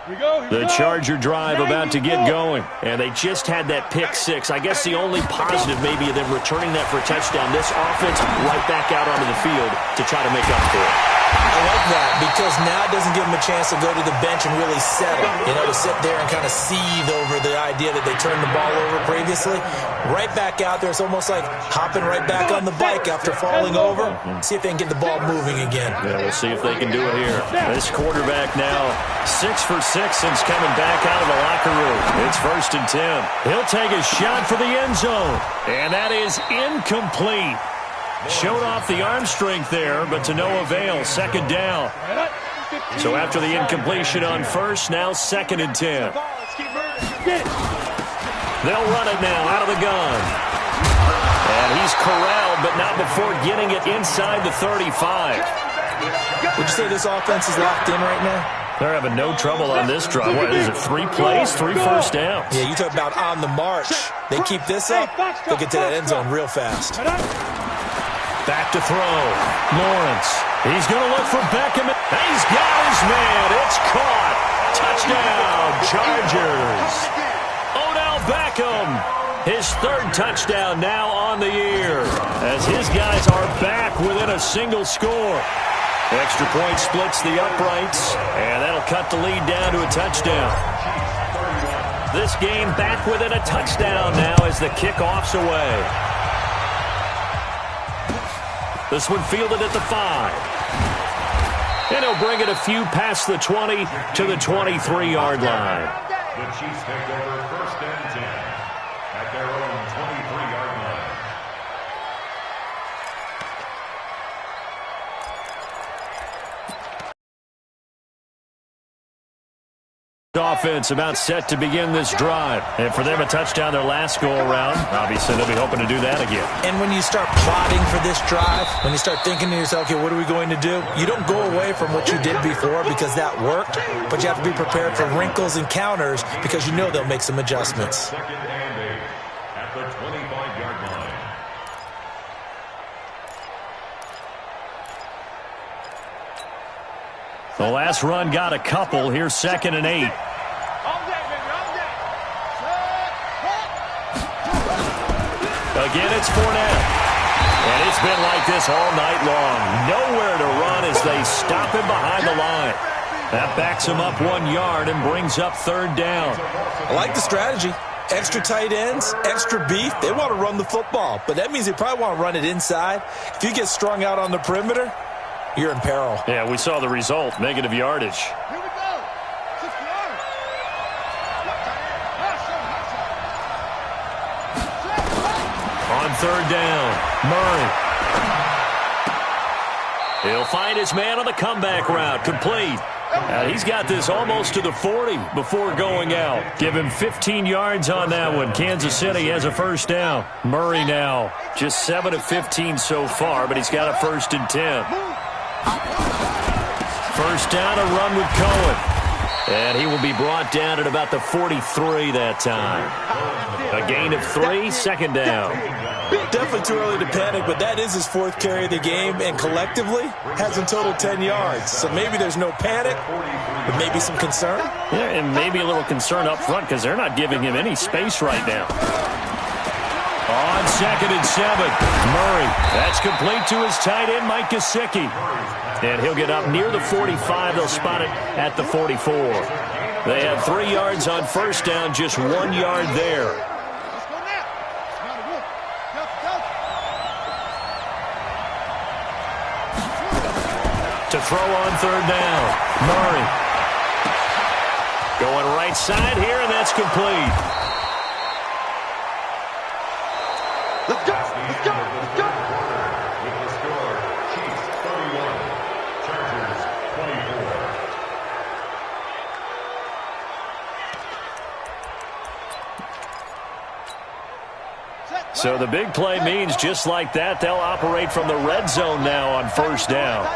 The Charger drive about to get going. And they just had that pick six. I guess the only positive maybe of them returning that for a touchdown. This offense right back out onto the field to try to make up for it. I love that because now it doesn't give them a chance to go to the bench and really settle. You know, to sit there and kind of seethe over the idea that they turned the ball over previously. Right back out there. It's almost like hopping right back on the bike after falling over. See if they can get the ball moving again. Yeah, we'll see if they can do it here. This quarterback now 6 for 6 since coming back out of the locker room. It's 1st and 10. He'll take a shot for the end zone. And that is incomplete. Showed off the arm strength there, but to no avail. 2nd down. So after the incompletion on first, now 2nd and 10. They'll run it now out of the gun. And he's corralled, but not before getting it inside the 35. Would you say this offense is locked in right now? They're having no trouble on this drive. What is it, 3 plays, 3 first downs? Yeah, you talk about on the march. They keep this up, they'll get to that end zone real fast. Back to throw. Lawrence. He's going to look for Beckham. He's got his man. It's caught. Touchdown, Chargers. Odell Beckham. His 3rd touchdown now on the year as his guys are back within a single score. Extra point splits the uprights, and that'll cut the lead down to a touchdown. This game back within a touchdown now as the kickoff's away. This one fielded at the 5. And he'll bring it a few past the 20 to the 23-yard line. The Chiefs take over 1st and 10 at their own 23-yard line. Offense about set to begin this drive. And for them, a touchdown their last go-around. Obviously, they'll be hoping to do that again. And when you start plotting for this drive, when you start thinking to yourself, okay, what are we going to do? You don't go away from what you did before because that worked, but you have to be prepared for wrinkles and counters because you know they'll make some adjustments. 2nd and 8 at the 25-yard line. The last run got a couple. Here's 2nd and 8. Again, it's Fournette. And it's been like this all night long. Nowhere to run as as they stop him behind the line. That backs him up 1 yard and brings up third down. I like the strategy. Extra tight ends, extra beef. They want to run the football, but that means they probably want to run it inside. If you get strung out on the perimeter, you're in peril. Yeah, we saw the result, negative yardage. Here we go. 60 yards. On third down, Murray. He'll find his man on the comeback route, complete. He's got this almost to the 40 before going out. Give him 15 yards on that one. Kansas City has a first down. Murray now just 7 of 15 so far, but he's got a 1st and 10. First down, a run with Cohen. And he will be brought down at about the 43 that time. A gain of 3, second down. Definitely too early to panic, but that is his 4th carry of the game, and collectively has in total 10 yards. So maybe there's no panic, but maybe some concern. Yeah, and maybe a little concern up front because they're not giving him any space right now. On 2nd and 7, Murray. That's complete to his tight end, Mike Gesicki. And he'll get up near the 45. They'll spot it at the 44. They have 3 yards on first down, just 1 yard there. To throw on third down, Murray. Going right side here, and that's complete. Let's go! Let's go! Let's go! With the score, Chiefs 31, Chargers 24. So the big play means just like that, they'll operate from the red zone now on first down.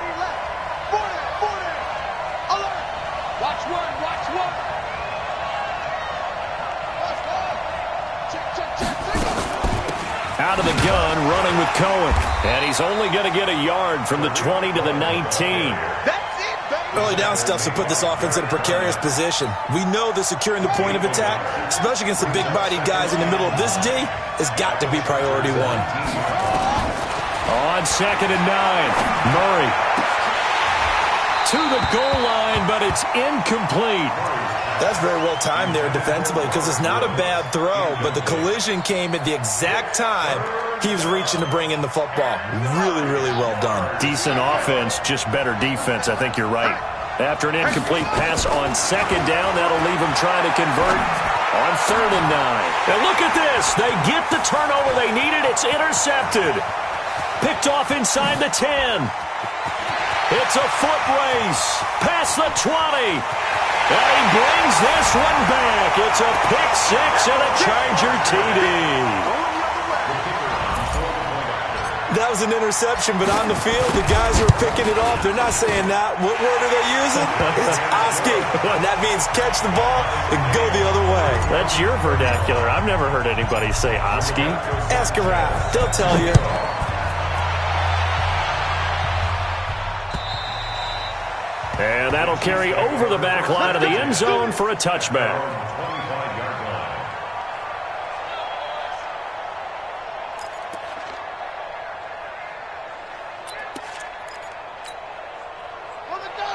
Watch one, watch one. Out of the gun, running with Cohen. And he's only going to get a yard from the 20 to the 19. That's it, baby. Early down stuff to put this offense in a precarious position. We know that securing the point of attack, especially against the big-bodied guys in the middle of this D, has got to be priority 1. On 2nd and 9, Murray. To the goal line, but it's incomplete. That's very well timed there defensively because it's not a bad throw, but the collision came at the exact time he was reaching to bring in the football. Really, really well done. Decent offense, just better defense. I think you're right. After an incomplete pass on 2nd down, that'll leave him trying to convert on 3rd and 9. And look at this. They get the turnover they needed. It's intercepted. Picked off inside the 10. It's a foot race past the 20. And he brings this one back. It's a pick 6 and a Charger TD. That was an interception, but on the field, the guys who are picking it off, they're not saying that. What word are they using? It's Oski. And that means catch the ball and go the other way. That's your vernacular. I've never heard anybody say Oski. Ask around. They'll tell you. And that'll carry over the back line of the end zone for a touchback.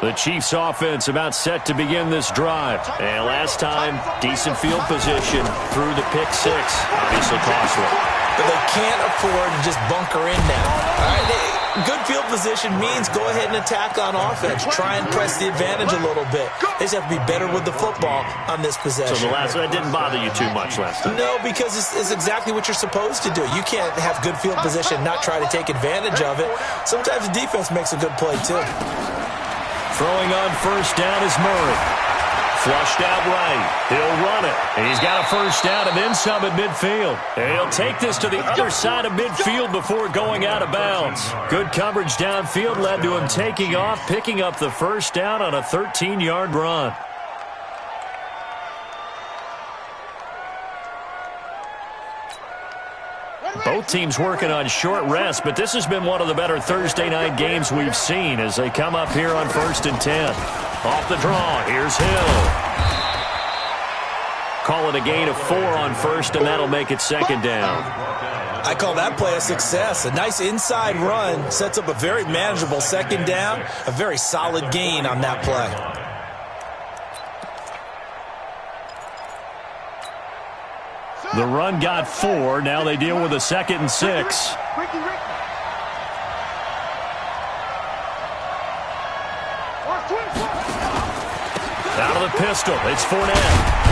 The Chiefs offense about set to begin this drive. And last time, decent field position through the pick 6. Obviously costly. But they can't afford to just bunker in now. All right, good field position means go ahead and attack on offense. Try and press the advantage a little bit. They just have to be better with the football on this possession. So that didn't bother you too much last time? No, because it's exactly what you're supposed to do. You can't have good field position, not try to take advantage of it. Sometimes the defense makes a good play, too. Throwing on first down is Murray. Flushed out right. He'll run it. And he's got a first down and then some at midfield. And he'll take this to the other side of midfield before going out of bounds. Good coverage downfield led to him taking off, picking up the first down on a 13-yard run. Both teams working on short rest, but this has been one of the better Thursday night games we've seen as they come up here on 1st and 10. Off the draw, here's Hill. Call it a gain of 4 on first, and that'll make it 2nd down. I call that play a success. A nice inside run sets up a very manageable second down, a very solid gain on that play. The run got 4. Now they deal with a 2nd and 6. Out of the pistol, it's Fournette.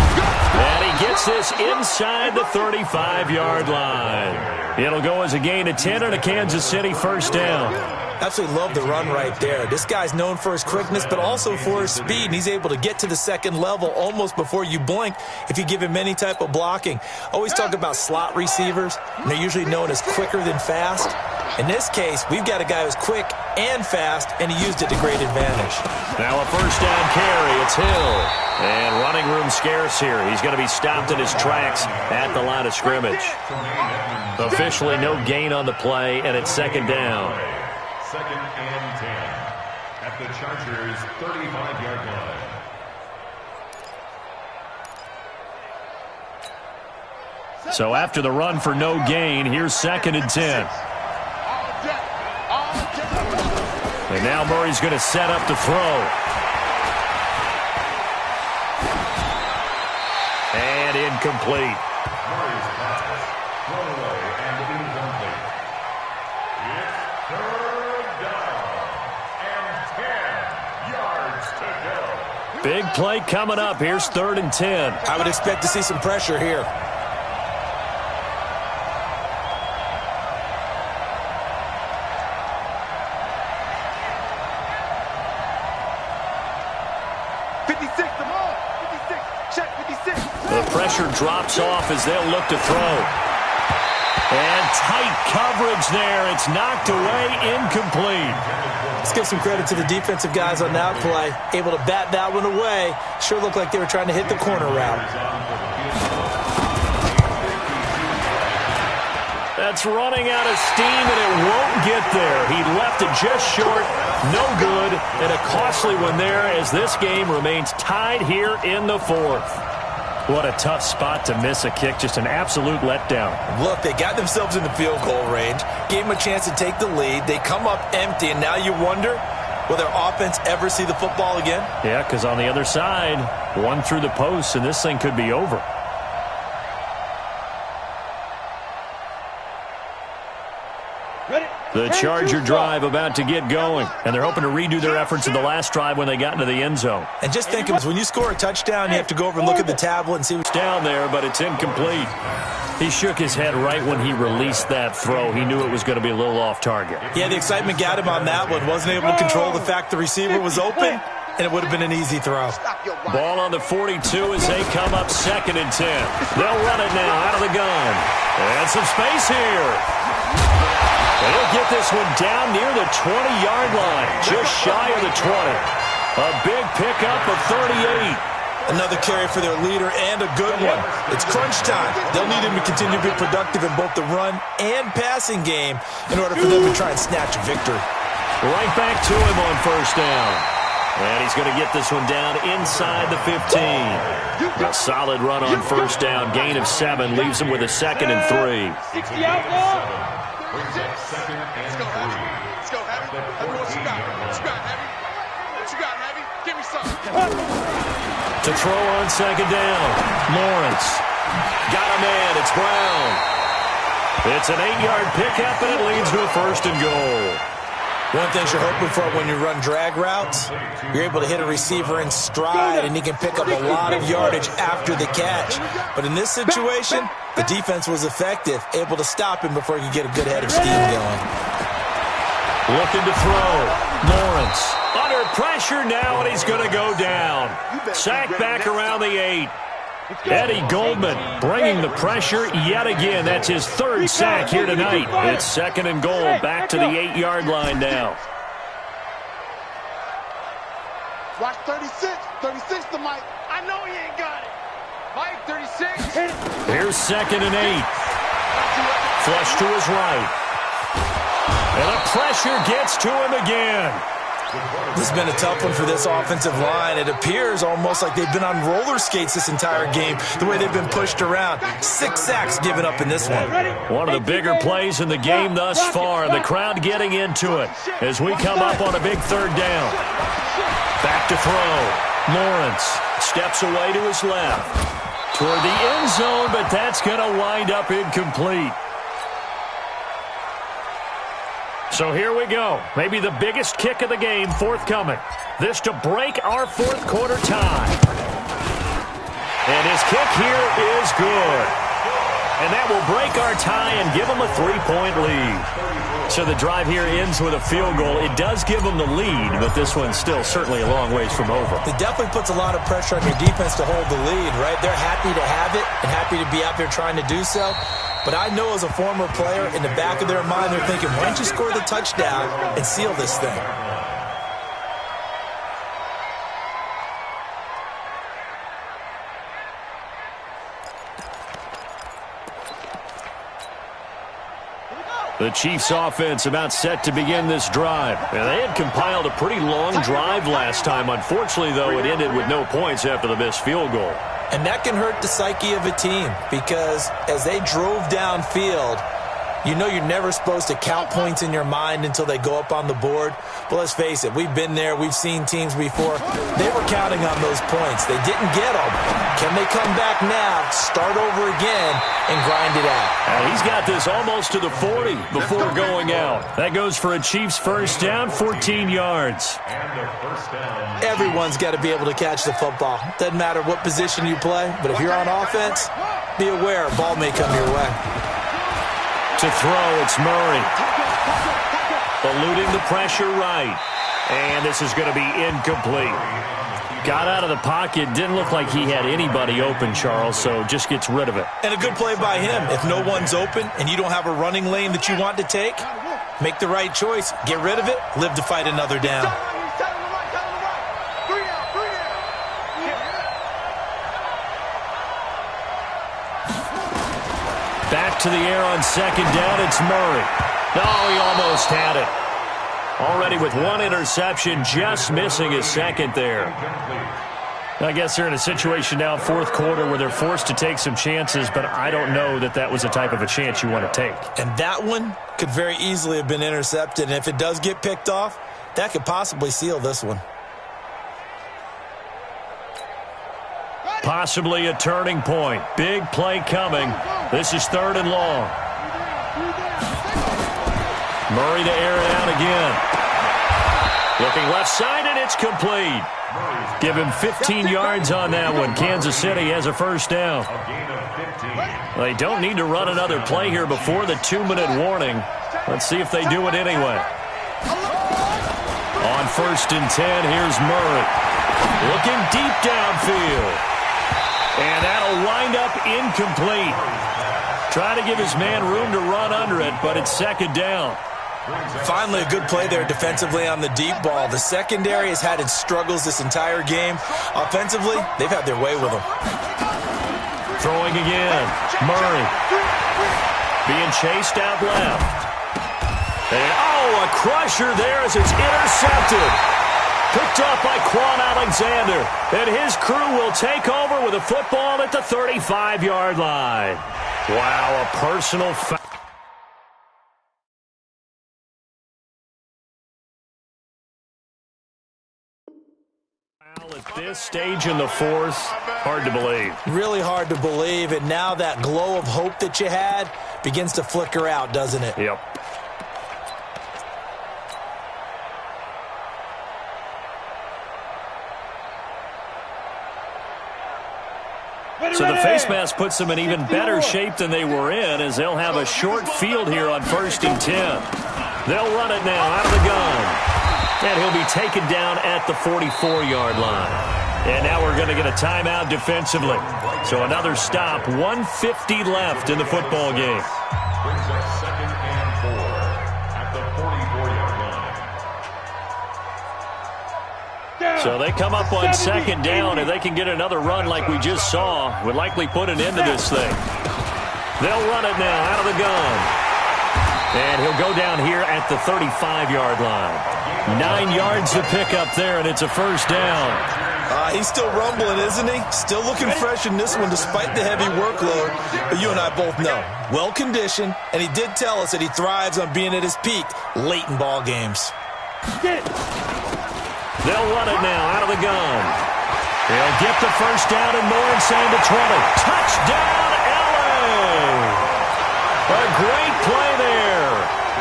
And he gets this inside the 35-yard line. It'll go as a gain of 10 and a Kansas City first down. Absolutely love the run right there. This guy's known for his quickness, but also for his speed, and he's able to get to the second level almost before you blink if you give him any type of blocking. Always talk about slot receivers, and they're usually known as quicker than fast. In this case, we've got a guy who's quick and fast, and he used it to great advantage. Now a first down carry. It's Hill. And running room scarce here. He's going to be stopped in his tracks at the line of scrimmage. Officially no gain on the play, and it's second down. 2nd and 10 at the Chargers' 35-yard line. So after the run for no gain, here's 2nd and 10. And now Murray's going to set up to throw. And incomplete. Murray's pass, thrown away and incomplete. It's 3rd down and 10 yards to go. Big play coming up. Here's 3rd and 10. I would expect to see some pressure here. The pressure drops off as they'll look to throw. And tight coverage there. It's knocked away, incomplete. Let's give some credit to the defensive guys on that play. Able to bat that one away. Sure looked like they were trying to hit the corner route. That's running out of steam, and it won't get there. He left it just short. No good, and a costly one there as this game remains tied here in the 4th. What a tough spot to miss a kick. Just an absolute letdown. Look, they got themselves in the field goal range, gave them a chance to take the lead. They come up empty, and now you wonder, will their offense ever see the football again? Yeah, because on the other side, one through the post, and this thing could be over. The Charger drive about to get going, and they're hoping to redo their efforts in the last drive when they got into the end zone. And just think, when you score a touchdown, you have to go over and look at the tablet and see what's down there, but it's incomplete. He shook his head right when he released that throw. He knew it was going to be a little off target. Yeah, the excitement got him on that one. Wasn't able to control the fact the receiver was open, and it would have been an easy throw. Ball on the 42 as they come up 2nd and 10. They'll run it now out of the gun. And some space here. They'll get this one down near the 20-yard line, just shy of the 20. A big pickup of 38. Another carry for their leader and a good one. It's crunch time. They'll need him to continue to be productive in both the run and passing game in order for them to try and snatch a victory. Right back to him on first down. And he's going to get this one down inside the 15. A solid run on first down. Gain of 7 leaves him with a 2nd and 3. 60 out, Brings up 2nd and 3. Let's go, Heavy. What you got? What you got, Heavy? What you got, Heavy? Give me something. To throw on 2nd down. Lawrence. Got a man. It's Brown. It's an 8-yard pickup, and it leads to a 1st and goal. One thing you're hoping for when you run drag routes, you're able to hit a receiver in stride, and he can pick up a lot of yardage after the catch. But in this situation, the defense was effective, able to stop him before he could get a good head of steam going. Looking to throw. Lawrence under pressure now, and he's going to go down. Sacked back around the 8. Eddie Goldman bringing the pressure yet again. That's his 3rd sack here tonight. It's 2nd and goal, back to the 8-yard line now. Watch 36. 36 to Mike. I know he ain't got it. Mike, 36. Here's 2nd and 8. Flush to his right. And the pressure gets to him again. This has been a tough one for this offensive line. It appears almost like they've been on roller skates this entire game, the way they've been pushed around. 6 sacks given up in this one. One of the bigger plays in the game thus far, and the crowd getting into it as we come up on a big third down. Back to throw. Lawrence steps away to his left. Toward the end zone, but that's going to wind up incomplete. So here we go. Maybe the biggest kick of the game forthcoming. This to break our fourth quarter tie. And his kick here is good. And that will break our tie and give them a 3-point lead. So the drive here ends with a field goal. It does give them the lead, but this one's still certainly a long ways from over. It definitely puts a lot of pressure on your defense to hold the lead, right? They're happy to have it and happy to be out there trying to do so. But I know as a former player, in the back of their mind, they're thinking, why don't you score the touchdown and seal this thing? The Chiefs offense about set to begin this drive. And they had compiled a pretty long drive last time. Unfortunately, though, it ended with no points after the missed field goal. And that can hurt the psyche of a team because as they drove downfield, you know you're never supposed to count points in your mind until they go up on the board. But let's face it, we've been there. We've seen teams before. They were counting on those points. They didn't get them. Can they come back now, start over again, and grind it out? And he's got this almost to the 40 before going out. That goes for a Chiefs first down, 14 yards. Everyone's got to be able to catch the football. Doesn't matter what position you play, but if you're on offense, be aware a ball may come your way. To throw, it's Murray. Eluding the pressure right. And this is going to be incomplete. Got out of the pocket. Didn't look like he had anybody open, Charles, so just gets rid of it. And a good play by him. If no one's open and you don't have a running lane that you want to take, make the right choice. Get rid of it. Live to fight another down. Back to the air on second down. It's Murray. Oh, he almost had it. Already with one interception, just missing his second there. I guess they're in a situation now, fourth quarter, where they're forced to take some chances, but I don't know that that was the type of a chance you want to take. And that one could very easily have been intercepted, and if it does get picked off, that could possibly seal this one. Possibly a turning point. Big play coming. This is third and long. Murray to air it out again. Looking left side, and it's complete. Give him 15 yards on that one. Kansas City has a first down. They don't need to run another play here before the 2-minute warning. Let's see if they do it anyway. On first and 10, here's Murray. Looking deep downfield. And that'll wind up incomplete. Trying to give his man room to run under it, but it's second down. Finally, a good play there defensively on the deep ball. The secondary has had its struggles this entire game. Offensively, they've had their way with them. Throwing again. Murray. Being chased out left. And, a crusher there as it's intercepted. Picked up by Quan Alexander. And his crew will take over with a football at the 35-yard line. Wow, a personal foul. At this stage in the fourth, hard to believe. Really hard to believe, and now that glow of hope that you had begins to flicker out, doesn't it? Yep. So the face mask puts them in even better shape than they were in, as they'll have a short field here on first and 10. They'll run it now out of the gun. And he'll be taken down at the 44-yard line. And now we're going to get a timeout defensively. So another stop, 1:50 left in the football game. Brings up second and 4 at the 44-yard line. So they come up on second down, and they can get another run like we just saw. Would likely put an end to this thing. They'll run it now out of the gun. And he'll go down here at the 35-yard line. 9 yards to pick up there, and it's a first down. He's still rumbling, isn't he? Still looking fresh in this one despite the heavy workload. But you and I both know, well-conditioned, and he did tell us that he thrives on being at his peak late in ball games. They'll run it now out of the gun. They'll get the first down and more inside the 20. Touchdown, LA! A great play there.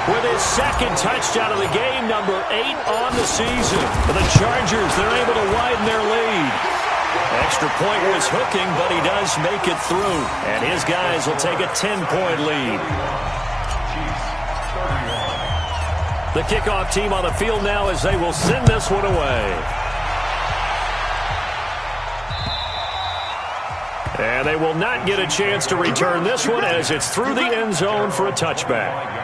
With his second touchdown of the game, number 8 on the season. For the Chargers, they're able to widen their lead. Extra point was hooking, but he does make it through. And his guys will take a 10-point lead. The kickoff team on the field now as they will send this one away. And they will not get a chance to return this one as it's through the end zone for a touchback.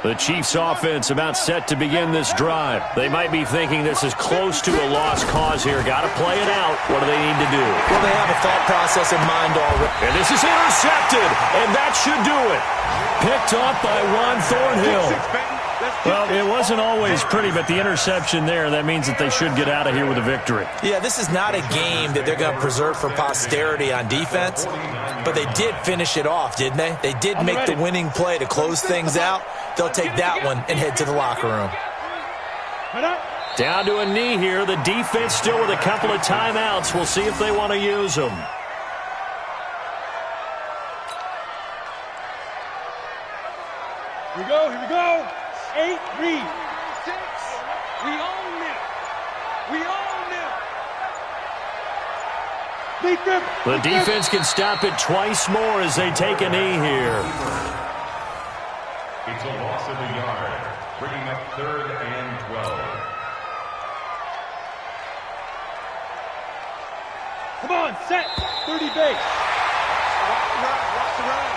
The Chiefs' offense about set to begin this drive. They might be thinking this is close to a lost cause here. Got to play it out. What do they need to do? Well, they have a thought process in mind already. And this is intercepted, and that should do it. Picked off by Ron Thornhill. Well, it wasn't always pretty, but the interception there, that means that they should get out of here with a victory. Yeah, this is not a game that they're going to preserve for posterity on defense, but they did finish it off, didn't they? They did make the winning play to close things out. They'll take that one and head to the locker room. Down to a knee here. The defense still with a couple of timeouts. We'll see if they want to use them. Here we go, here we go. 8, read. 6, we own it. We own it. Beat them. The defense can stop it twice more as they take a knee here. It's a loss of a yard, bringing up 3rd and 12. Come on, set. 30 base. Watch the run.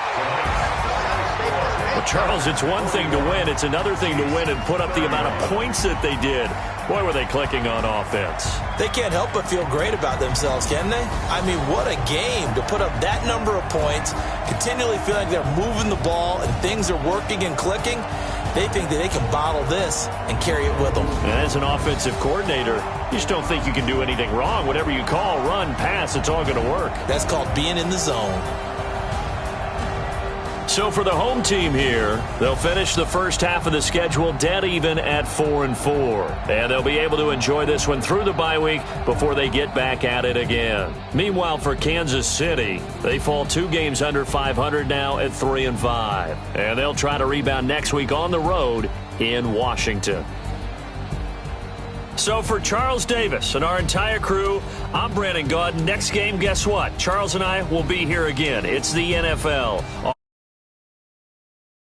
Well, Charles, it's one thing to win. It's another thing to win and put up the amount of points that they did. Boy, were they clicking on offense. They can't help but feel great about themselves, can they? I mean, what a game to put up that number of points, continually feeling they're moving the ball and things are working and clicking. They think that they can bottle this and carry it with them. And as an offensive coordinator, you just don't think you can do anything wrong. Whatever you call, run, pass, it's all going to work. That's called being in the zone. So for the home team here, they'll finish the first half of the schedule dead even at 4-4. And they'll be able to enjoy this one through the bye week before they get back at it again. Meanwhile, for Kansas City, they fall 2 games under 500 now at 3-5. And they'll try to rebound next week on the road in Washington. So for Charles Davis and our entire crew, I'm Brandon Gaudin. Next game, guess what? Charles and I will be here again. It's the NFL.